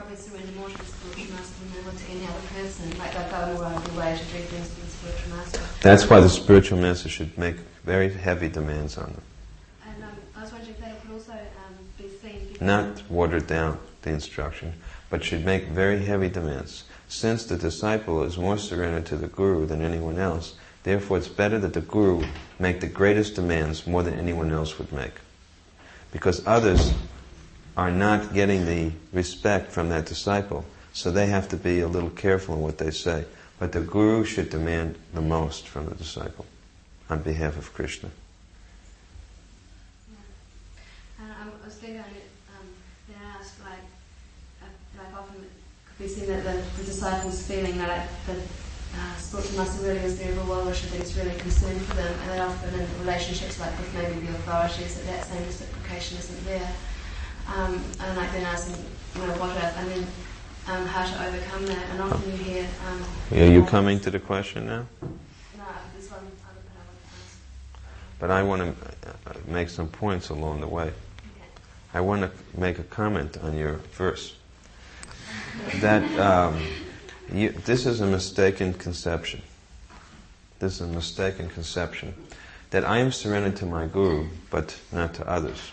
we surrender more to the spiritual master than we would to any other person. Like they'll go more out of the way to do things for the spiritual master. That's why the spiritual master should make very heavy demands on them. And I was wondering if they could also be seen... Not watered down the instruction, but should make very heavy demands. Since the disciple is more surrendered to the guru than anyone else, therefore it's better that the guru make the greatest demands more than anyone else would make. Because others are not getting the respect from that disciple, so they have to be a little careful in what they say. But the guru should demand the most from the disciple on behalf of Krishna. Yeah. And I was thinking, then I asked, like often it could be seen that the disciple's feeling that the spiritual master really is their well-wisher, that he's really concerned for them, and then often in relationships like with maybe the authorities, that same reciprocation isn't there. And like then asking, what if, and then how to overcome that. And often you hear... Are you coming to the question now? No, there's one other that I want to ask. But I want to make some points along the way. Okay. I want to make a comment on your verse. That this is a mistaken conception. This is a mistaken conception. That I am surrendered to my guru, but not to others.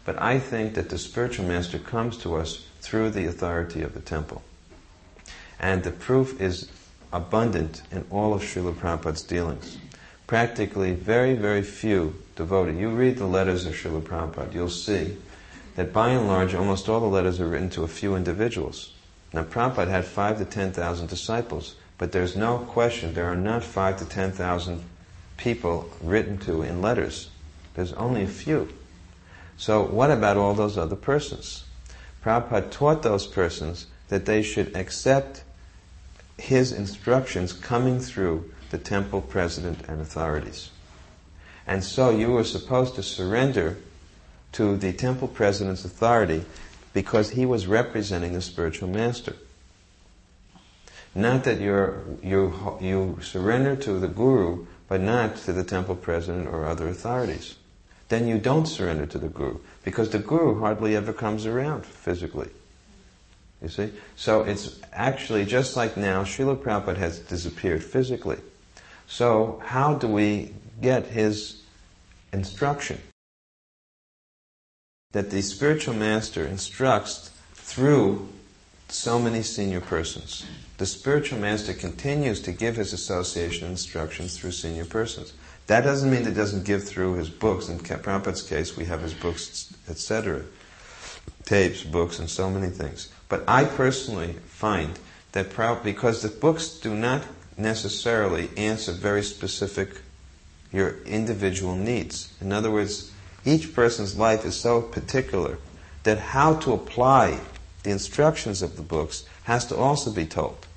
But I think that the spiritual master comes to us through the authority of the temple. And the proof is abundant in all of Srila Prabhupada's dealings. Practically very, very few devotees. You read the letters of Srila Prabhupada, you'll see that by and large almost all the letters are written to a few individuals. Now Prabhupada had 5,000 to 10,000 disciples, but there's no question there are not 5,000 to 10,000 people written to in letters. There's only a few. So what about all those other persons? Prabhupada taught those persons that they should accept his instructions coming through the temple president and authorities. And so you were supposed to surrender to the temple president's authority because he was representing the spiritual master. Not that you surrender to the guru, but not to the temple president or other authorities. Then you don't surrender to the guru, because the guru hardly ever comes around physically. You see? So it's actually just like now, Srila Prabhupada has disappeared physically. So how do we get his instruction? That the spiritual master instructs through so many senior persons. The spiritual master continues to give his association instructions through senior persons. That doesn't mean that he doesn't give through his books. In Prabhupada's case, we have his books, etc. Tapes, books, and so many things. But I personally find that because the books do not necessarily answer very specific, your individual needs. In other words, each person's life is so particular that how to apply the instructions of the books has to also be told.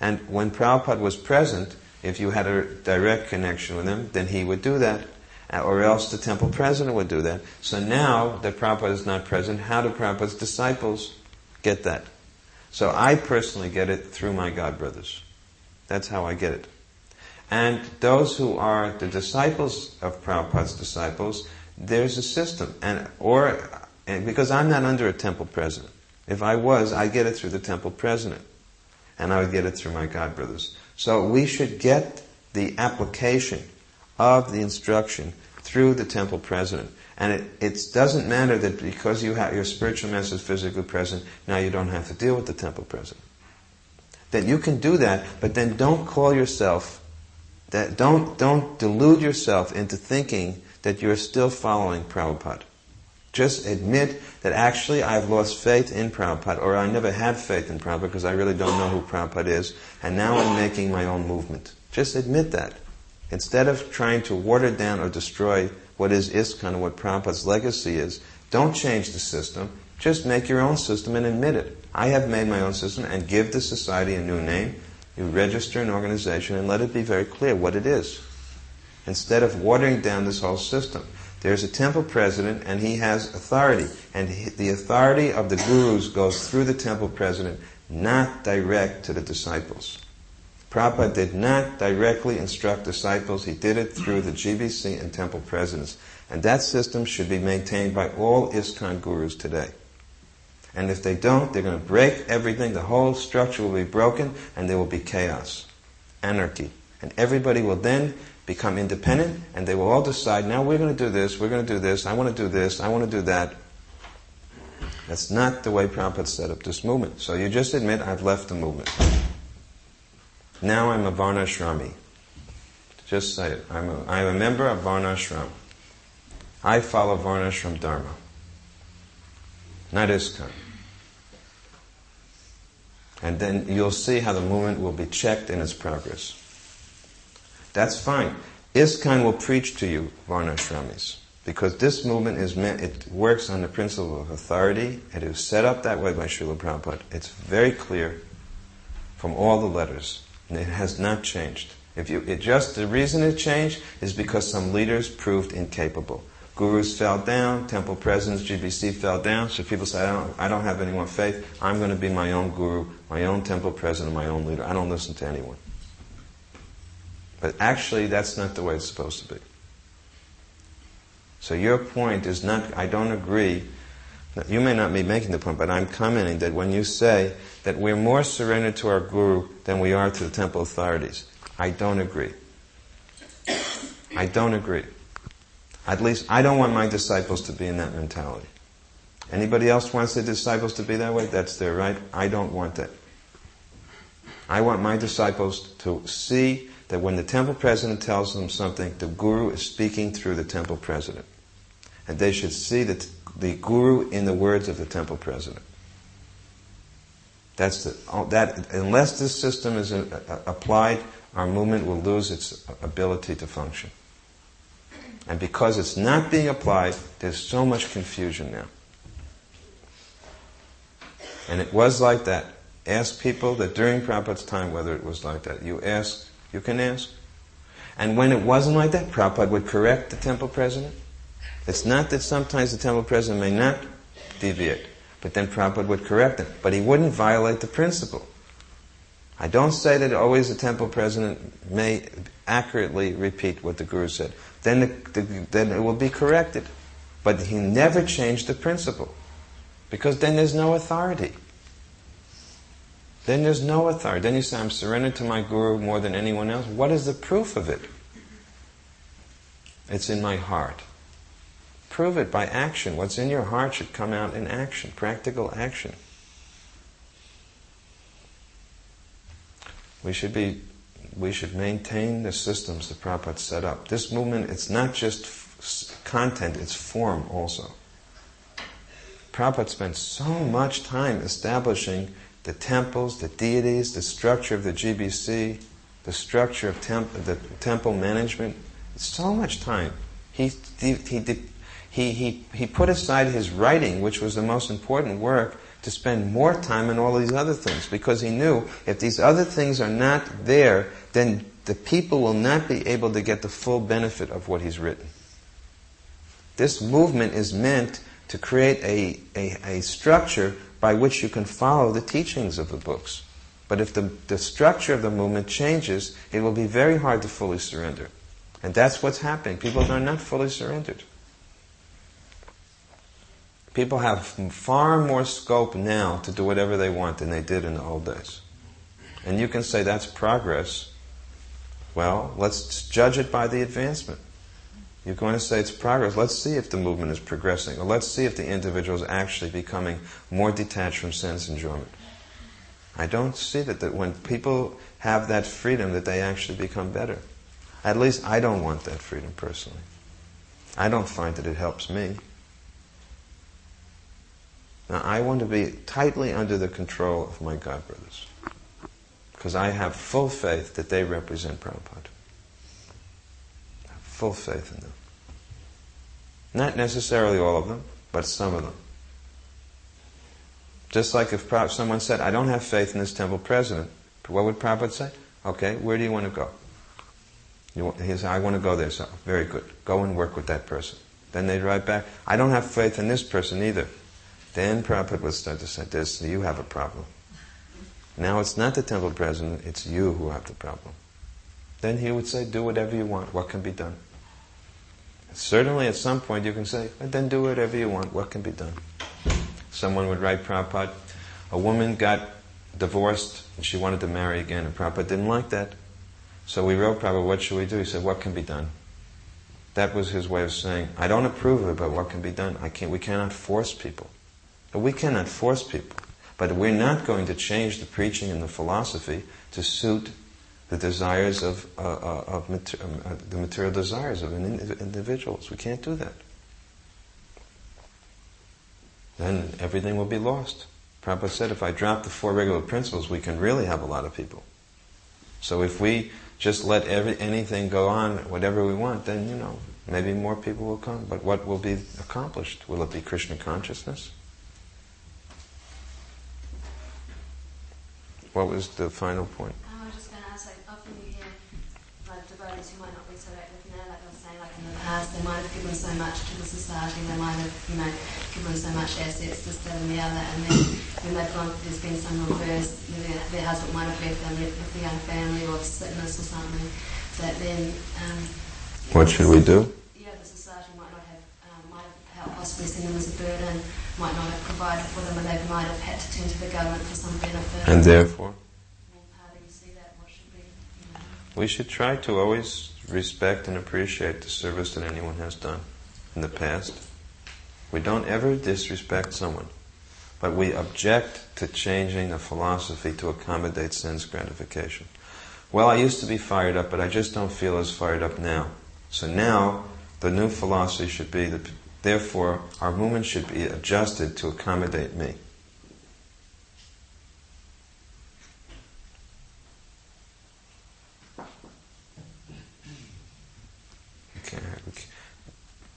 And when Prabhupada was present, if you had a direct connection with him, then he would do that, or else the temple president would do that. So now that Prabhupada is not present, how do Prabhupada's disciples get that? So I personally get it through my godbrothers. That's how I get it. And those who are the disciples of Prabhupada's disciples, there's a system. And because I'm not under a temple president. If I was, I'd get it through the temple president. And I would get it through my godbrothers. So we should get the application of the instruction through the temple president. And it doesn't matter that because you have your spiritual master is physically present, now you don't have to deal with the temple president. That you can do that, but then don't call yourself, don't delude yourself into thinking that you're still following Prabhupada. Just admit that actually I've lost faith in Prabhupada, or I never had faith in Prabhupada because I really don't know who Prabhupada is, and now I'm making my own movement. Just admit that. Instead of trying to water down or destroy what is ISKCON and what Prabhupada's legacy is, don't change the system, just make your own system and admit it. I have made my own system, and give the society a new name. You register an organization and let it be very clear what it is. Instead of watering down this whole system. There's a temple president and he has authority. And the authority of the gurus goes through the temple president, not direct to the disciples. Prabhupada did not directly instruct disciples. He did it through the GBC and temple presidents. And that system should be maintained by all ISKCON gurus today. And if they don't, they're going to break everything. The whole structure will be broken, and there will be chaos, anarchy. And everybody will then become independent, and they will all decide, now we're going to do this, we're going to do this, I want to do this, I want to do that. That's not the way Prabhupada set up this movement. So you just admit, I've left the movement. Now I'm a Varnashrami. Just say it. I'm a member of Varnashram. I follow Varnashram Dharma. Not ISKCON. And then you'll see how the movement will be checked in its progress. That's fine. ISKCON will preach to you, Varnashramis, because this movement it works on the principle of authority. It is set up that way by Srila Prabhupada. It's very clear from all the letters, and it has not changed. The reason it changed is because some leaders proved incapable. Gurus fell down, temple presidents, GBC fell down, so people say, I don't have any more faith, I'm going to be my own guru, my own temple president, my own leader. I don't listen to anyone. But actually, that's not the way it's supposed to be. So your point is not, I don't agree, you may not be making the point, but I'm commenting that when you say that we're more surrendered to our guru than we are to the temple authorities, I don't agree. I don't agree. At least I don't want my disciples to be in that mentality. Anybody else wants their disciples to be that way? That's their right. I don't want that. I want my disciples to see that when the temple president tells them something, the guru is speaking through the temple president. And they should see the guru in the words of the temple president. Unless this system is applied, our movement will lose its ability to function. And because it's not being applied, there's so much confusion now. And it was like that. Ask people that during Prabhupada's time whether it was like that. You can ask. And when it wasn't like that, Prabhupada would correct the temple president. It's not that sometimes the temple president may not deviate, but then Prabhupada would correct it. But he wouldn't violate the principle. I don't say that always the temple president may accurately repeat what the Guru said. Then it will be corrected. But he never changed the principle. Because then there's no authority. Then there's no authority. Then you say, I'm surrendered to my Guru more than anyone else. What is the proof of it? It's in my heart. Prove it by action. What's in your heart should come out in action, practical action. We should maintain the systems that Prabhupada set up. This movement, it's not just content, it's form also. Prabhupada spent so much time establishing the temples, the deities, the structure of the GBC, the structure of the temple management. So much time. He put aside his writing, which was the most important work, to spend more time on all these other things, because he knew if these other things are not there, then the people will not be able to get the full benefit of what he's written. This movement is meant to create a structure by which you can follow the teachings of the books. But if the structure of the movement changes, it will be very hard to fully surrender. And that's what's happening. People are not fully surrendered. People have far more scope now to do whatever they want than they did in the old days. And you can say that's progress. Well, let's judge it by the advancement. You're going to say it's progress. Let's see if the movement is progressing. Or let's see if the individual is actually becoming more detached from sense enjoyment. I don't see that when people have that freedom that they actually become better. At least I don't want that freedom personally. I don't find that it helps me. Now, I want to be tightly under the control of my godbrothers, because I have full faith that they represent Prabhupada. I have full faith in them. Not necessarily all of them, but some of them. Just like if someone said, I don't have faith in this temple president, what would Prabhupada say? Okay, where do you want to go? He said, I want to go there. So, very good. Go and work with that person. Then they'd write back, I don't have faith in this person either. Then Prabhupada would start to say, you have a problem. Now it's not the temple president, it's you who have the problem. Then he would say, do whatever you want, what can be done? Certainly at some point you can say, then do whatever you want, what can be done? someone would write Prabhupada, a woman got divorced and she wanted to marry again, and Prabhupada didn't like that. So we wrote Prabhupada, what should we do? He said, what can be done? That was his way of saying, I don't approve of it, but what can be done? We cannot force people. We cannot force people. But we're not going to change the preaching and the philosophy to suit the desires of the material desires of individuals. We can't do that. Then everything will be lost. Prabhupada said, if I drop the 4 regular principles, we can really have a lot of people. So if we just let anything go on, whatever we want, then, maybe more people will come. But what will be accomplished? Will it be Krishna consciousness? What was the final point? I was just going to ask, often you hear devotees who might not be so active now, like I was saying, in the past, they might have given so much to the society, they might have, given so much assets, this, that and the other, and then when they've gone, there's been some reverse, their husband might have left them, left the young family, or sickness or something, that then... what should we do? Yeah, the society might not have, possibly seen them as a burden, might not have provided for them, and they might have had to turn to the government for some benefit. And therefore? Well, how do you see that? What should we... We should try to always respect and appreciate the service that anyone has done in the past. We don't ever disrespect someone, but we object to changing the philosophy to accommodate sense gratification. Well, I used to be fired up, but I just don't feel as fired up now. So now, the new philosophy should be that, therefore, our movement should be adjusted to accommodate me.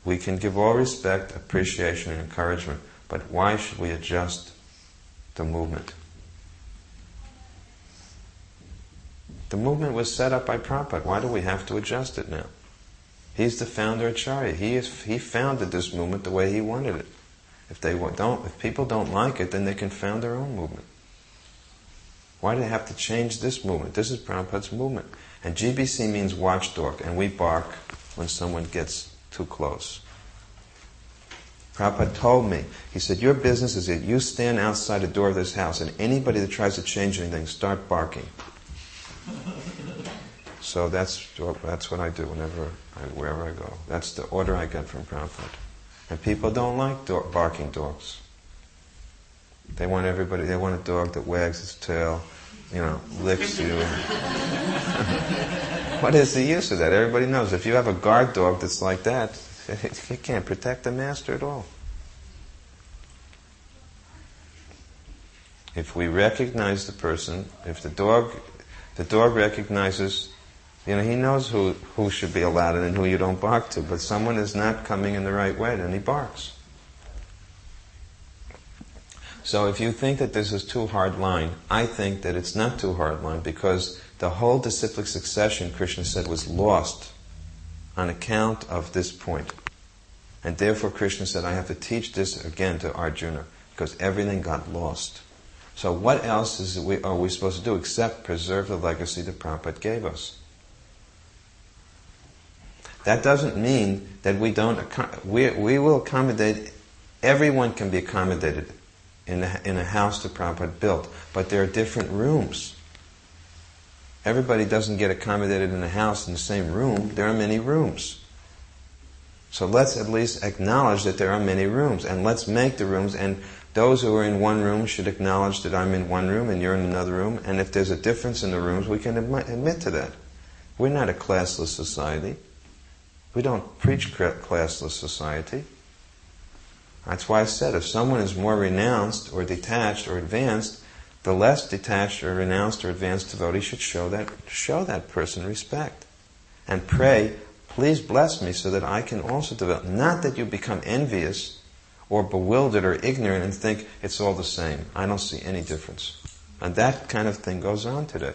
We can give all respect, appreciation, and encouragement, but why should we adjust the movement? The movement was set up by Prabhupada. Why do we have to adjust it now? He's the founder Acharya. He founded this movement the way he wanted it. If people don't like it, then they can found their own movement. Why do they have to change this movement? This is Prabhupada's movement. And GBC means watchdog, and we bark when someone gets too close. Prabhupada told me, he said, your business is that you stand outside the door of this house, and anybody that tries to change anything, start barking. So that's what I do wherever I go. That's the order I get from Prabhupada. And people don't like barking dogs. They want a dog that wags its tail, licks you. What is the use of that? Everybody knows if you have a guard dog that's like that, it can't protect the master at all. If we recognize the person, if the dog recognizes, he knows who should be allowed and who you don't bark to, but someone is not coming in the right way, then he barks. So if you think that this is too hard line, I think that it's not too hard line, because the whole disciplic succession, Krishna said, was lost on account of this point. And therefore Krishna said, I have to teach this again to Arjuna, because everything got lost. So what else are we supposed to do except preserve the legacy that Prabhupada gave us? That doesn't mean that we will accommodate, everyone can be accommodated in a house that Prabhupada built, but there are different rooms. Everybody doesn't get accommodated in a house in the same room. There are many rooms. So let's at least acknowledge that there are many rooms, and let's make the rooms, and those who are in one room should acknowledge that I'm in one room and you're in another room, and if there's a difference in the rooms, we can admit to that. We're not a classless society. We don't preach classless society. That's why I said if someone is more renounced or detached or advanced, the less detached or renounced or advanced devotee should show that person respect. And pray, please bless me so that I can also develop. Not that you become envious or bewildered or ignorant and think it's all the same. I don't see any difference. And that kind of thing goes on today.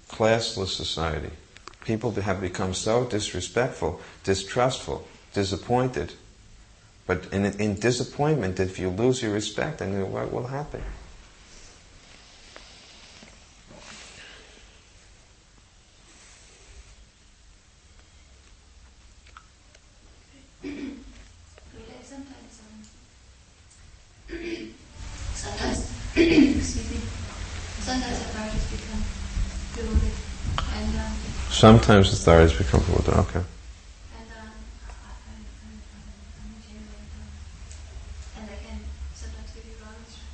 Classless society. People have become so disrespectful, distrustful, disappointed. But in disappointment, if you lose your respect, then what will happen? Sometimes authorities become bewildered. Okay. And they can sometimes give you wrong instruction.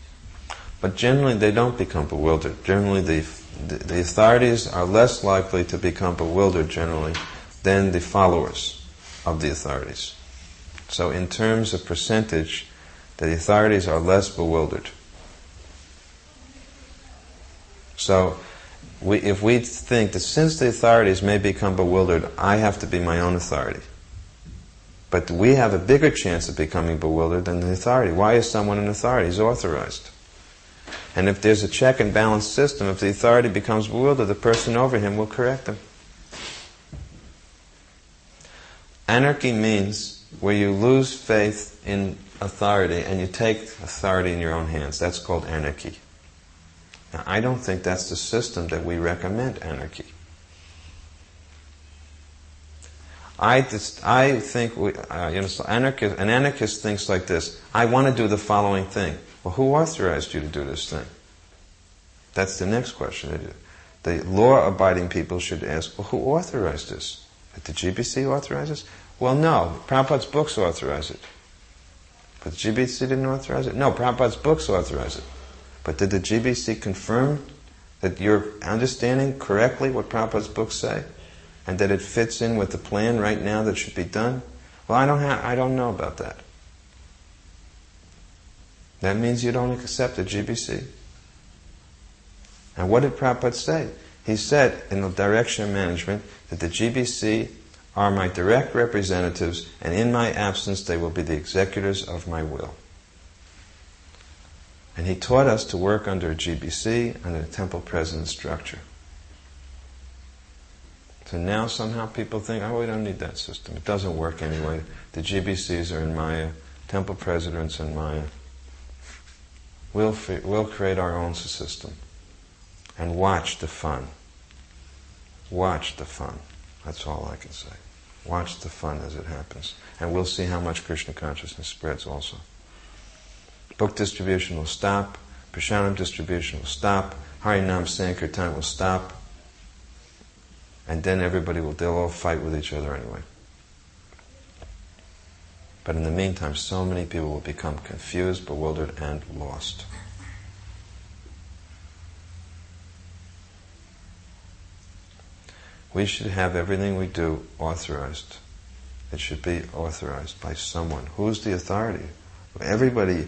But generally they don't become bewildered. Generally the authorities are less likely to become bewildered generally than the followers of the authorities. So in terms of percentage, the authorities are less bewildered. So if we think that since the authorities may become bewildered, I have to be my own authority. But we have a bigger chance of becoming bewildered than the authority. Why is someone an authority? He's authorized. And if there's a check and balance system, if the authority becomes bewildered, the person over him will correct him. Anarchy means where you lose faith in authority and you take authority in your own hands. That's called anarchy. Now, I don't think that's the system that we recommend, anarchy. I think an anarchist thinks like this: I want to do the following thing. Well, who authorized you to do this thing? That's the next question. The law-abiding people should ask, well, who authorized this? Did the GBC authorize this? Well, no. Prabhupada's books authorize it. But the GBC didn't authorize it? No, Prabhupada's books authorize it. But did the GBC confirm that you're understanding correctly what Prabhupada's books say? And that it fits in with the plan right now that should be done? Well, I don't know about that. That means you don't accept the GBC. And what did Prabhupada say? He said in the direction of management that the GBC are my direct representatives, and in my absence they will be the executors of my will. And he taught us to work under a GBC, under a temple president structure. So now somehow people think, oh, we don't need that system. It doesn't work anyway. The GBCs are in Maya, temple presidents in Maya. We'll create our own system. And watch the fun. Watch the fun. That's all I can say. Watch the fun as it happens. And we'll see how much Krishna consciousness spreads also. Book distribution will stop. Prasadam distribution will stop. Harinam Sankirtan will stop. And then they'll all fight with each other anyway. But in the meantime, so many people will become confused, bewildered, and lost. We should have everything we do authorized. It should be authorized by someone. Who's the authority? Everybody,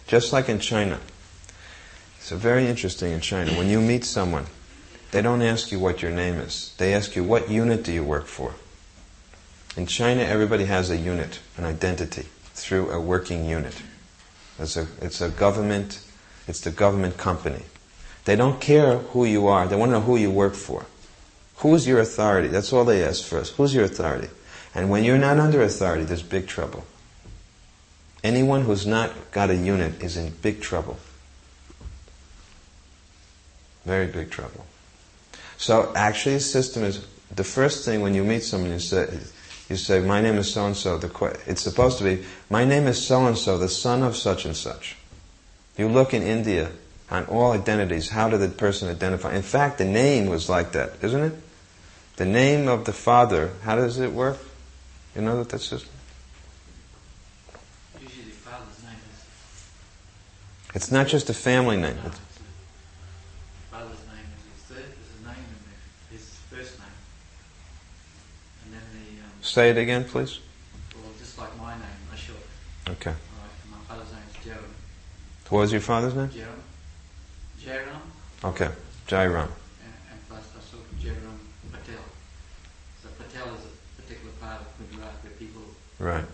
just like in China. It's very interesting in China. When you meet someone, they don't ask you what your name is. They ask you, what unit do you work for? In China, everybody has a unit, an identity, through a working unit. It's the government company. They don't care who you are. They want to know who you work for. Who's your authority? That's all they ask first. Who's your authority? And when you're not under authority, there's big trouble. Anyone who's not got a unit is in big trouble. Very big trouble. So actually the system is, the first thing when you meet someone, you say, my name is so-and-so. It's supposed to be, my name is so-and-so, the son of such and such. You look in India on all identities, how did the person identify? In fact, the name was like that, isn't it? The name of the father, how does it work? You know that system? Usually the father's name is... It's not just a family name. No, father's name is his name and his first name. And then Say it again, please. Well, just like my name, Ashok. Okay. My father's name is Jaram. What was your father's name? Jaram. Okay, Jairam. And plus Ashok Jaram Patel. So Patel is a particular part of Gujarat where people Right.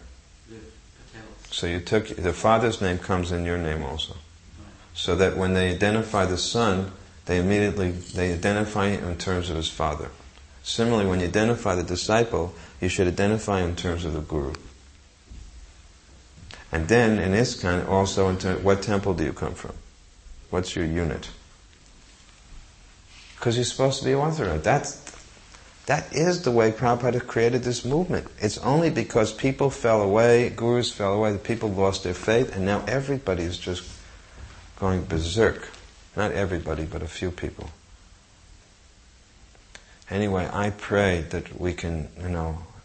live Patels. So you took, the father's name comes in your name also. Right. So that when they identify the son, they identify him in terms of his father. Similarly, when you identify the disciple, you should identify in terms of the guru. And then in ISKCON, also what temple do you come from? What's your unit? Because you're supposed to be authorized. That is the way Prabhupada created this movement. It's only because people fell away, gurus fell away, that people lost their faith, and now everybody is just going berserk. Not everybody, but a few people. Anyway, I pray that we can,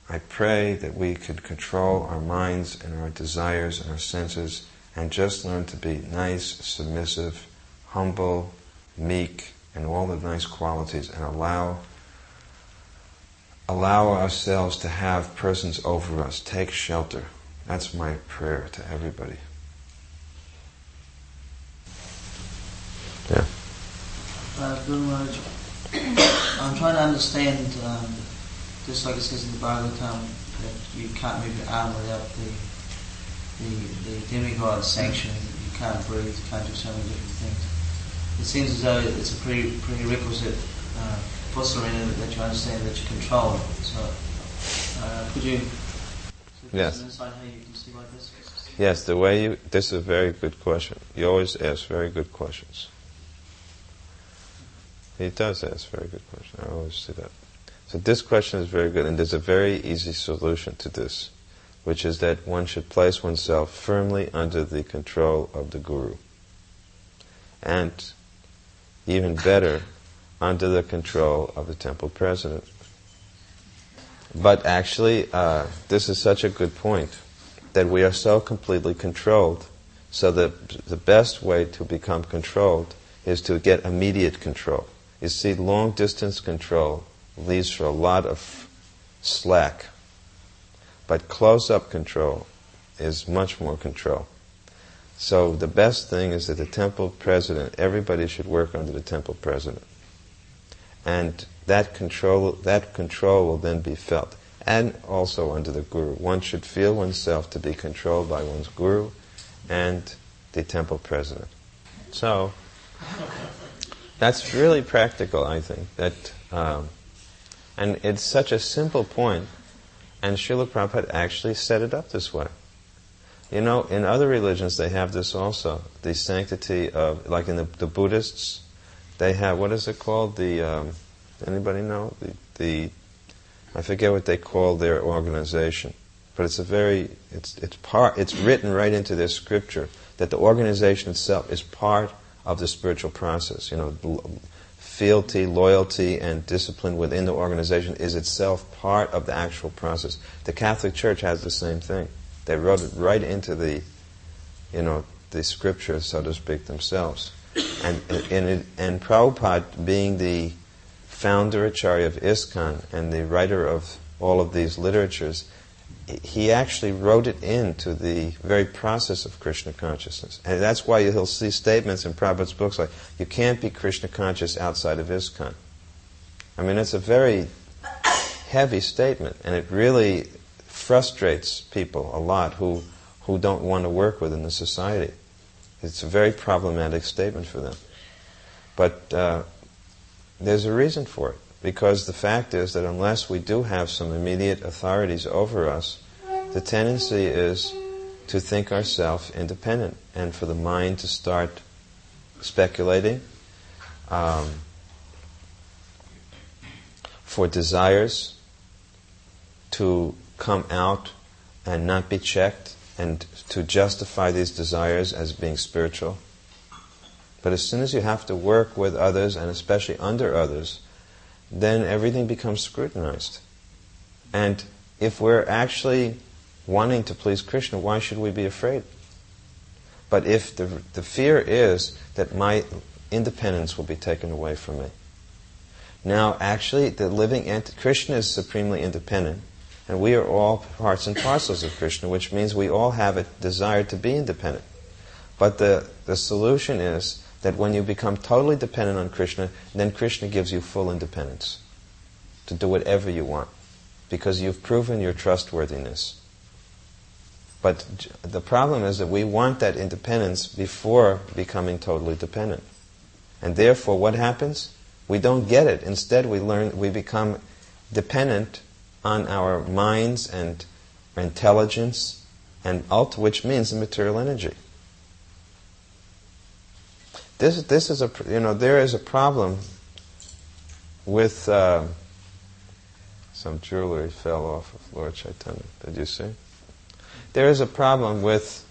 I pray that we could control our minds and our desires and our senses and just learn to be nice, submissive, humble, meek, and all the nice qualities, and allow ourselves to have persons over us. Take shelter. That's my prayer to everybody. Yeah. Guru Maharaj, I'm trying to understand, just like it says in the Bhagavatam, that you can't move your arm without the demigod's sanction. You can't breathe, you can't do so many different things. It seems as though it's a prerequisite postulate that you understand that you control. So, could you give us an insight how you can see like this? Yes, this is a very good question. You always ask very good questions. He does ask very good questions. I always see that. So this question is very good, and there's a very easy solution to this, which is that one should place oneself firmly under the control of the Guru. And even better, under the control of the temple president. But actually, this is such a good point, that we are so completely controlled, so that the best way to become controlled is to get immediate control. You see, long-distance control leaves for a lot of slack, but close-up control is much more control. So the best thing is that the temple president, everybody should work under the temple president. And that control will then be felt. And also under the Guru. One should feel oneself to be controlled by one's Guru and the temple president. So, that's really practical, I think. And it's such a simple point, and Srila Prabhupada actually set it up this way. In other religions they have this also, the sanctity of, like in the Buddhists, they have, what is it called? Anybody know? I forget what they call their organization, but it's it's written right into their scripture that the organization itself is part of the spiritual process. Fealty, loyalty, and discipline within the organization is itself part of the actual process. The Catholic Church has the same thing. They wrote it right into the scripture, so to speak, themselves. And Prabhupada, being the founder Acharya of ISKCON and the writer of all of these literatures, he actually wrote it into the very process of Krishna consciousness. And that's why he'll see statements in Prabhupada's books like, you can't be Krishna conscious outside of ISKCON. I mean, it's a very heavy statement, and it really frustrates people a lot who don't want to work within the society. It's a very problematic statement for them. But there's a reason for it. Because the fact is that unless we do have some immediate authorities over us, the tendency is to think ourselves independent and for the mind to start speculating, for desires to come out and not be checked and to justify these desires as being spiritual. But as soon as you have to work with others and especially under others, then everything becomes scrutinized. And if we're actually wanting to please Krishna, why should we be afraid? But if the fear is that my independence will be taken away from me. Now, actually, Krishna is supremely independent, and we are all parts and parcels of Krishna, which means we all have a desire to be independent. But the solution is that when you become totally dependent on Krishna, then Krishna gives you full independence to do whatever you want, because you've proven your trustworthiness. But the problem is that we want that independence before becoming totally dependent. And therefore, what happens? We don't get it. Instead, we become dependent on our minds and intelligence, and which means the material energy. This is there is a problem with some jewelry fell off of Lord Chaitanya. Did you see? There's a problem with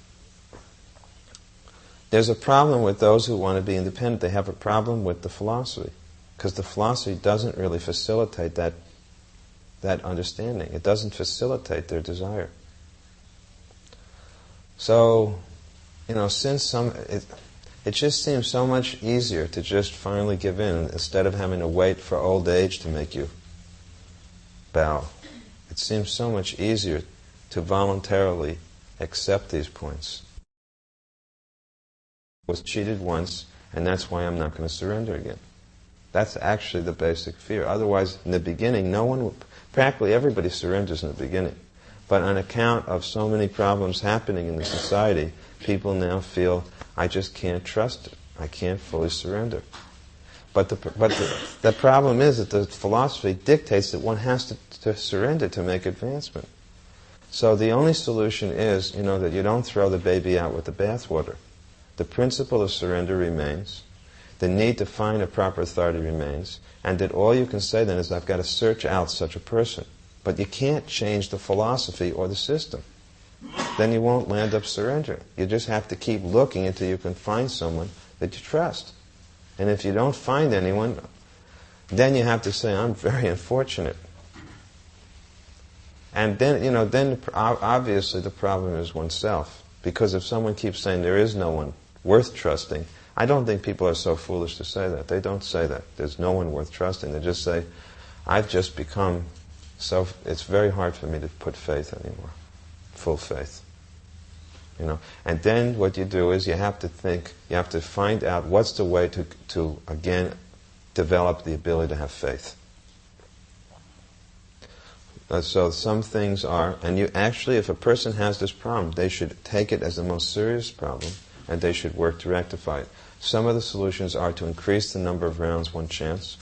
those who want to be independent. They have a problem with the philosophy, because the philosophy doesn't really facilitate that understanding. It doesn't facilitate their desire. So, since it just seems so much easier to just finally give in instead of having to wait for old age to make you bow. It seems so much easier to voluntarily accept these points. I was cheated once, and that's why I'm not going to surrender again. That's actually the basic fear. Otherwise, in the beginning, practically everybody surrenders in the beginning. But on account of so many problems happening in the society, people now feel, I just can't trust it. I can't fully surrender. But the problem is that the philosophy dictates that one has to surrender to make advancement. So the only solution is, that you don't throw the baby out with the bathwater. The principle of surrender remains. The need to find a proper authority remains. And that all you can say then is, I've got to search out such a person. But you can't change the philosophy or the system. Then you won't land up surrendering. You just have to keep looking until you can find someone that you trust. And if you don't find anyone, then you have to say, I'm very unfortunate. And then obviously the problem is oneself. Because if someone keeps saying there is no one worth trusting, I don't think people are so foolish to say that. They don't say that. There's no one worth trusting. They just say, I've just become so, it's very hard for me to put faith anymore. Full faith. And then what you do is you have to think, you have to find out what's the way to again, develop the ability to have faith. So some things are, and you actually, if a person has this problem, they should take it as the most serious problem, and they should work to rectify it. Some of the solutions are to increase the number of rounds one chants,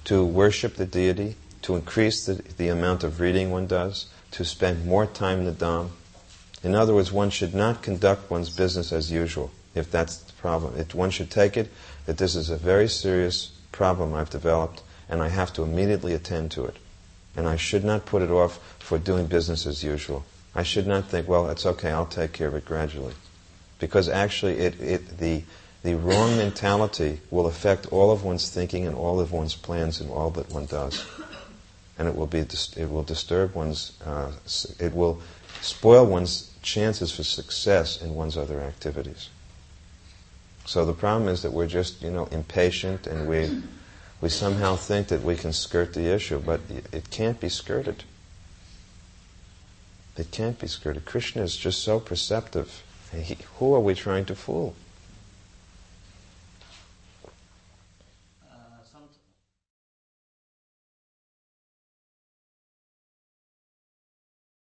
to worship the deity, to increase the amount of reading one does, to spend more time in the Dham. In other words, one should not conduct one's business as usual, if that's the problem. One should take it that this is a very serious problem I've developed, and I have to immediately attend to it. And I should not put it off for doing business as usual. I should not think, well, it's okay, I'll take care of it gradually. Because actually the wrong mentality will affect all of one's thinking and all of one's plans and all that one does. And it will disturb one's, it will spoil one's chances for success in one's other activities. So the problem is that we're just, impatient, and we somehow think that we can skirt the issue, but it can't be skirted. It can't be skirted. Krishna is just so perceptive. Who are we trying to fool?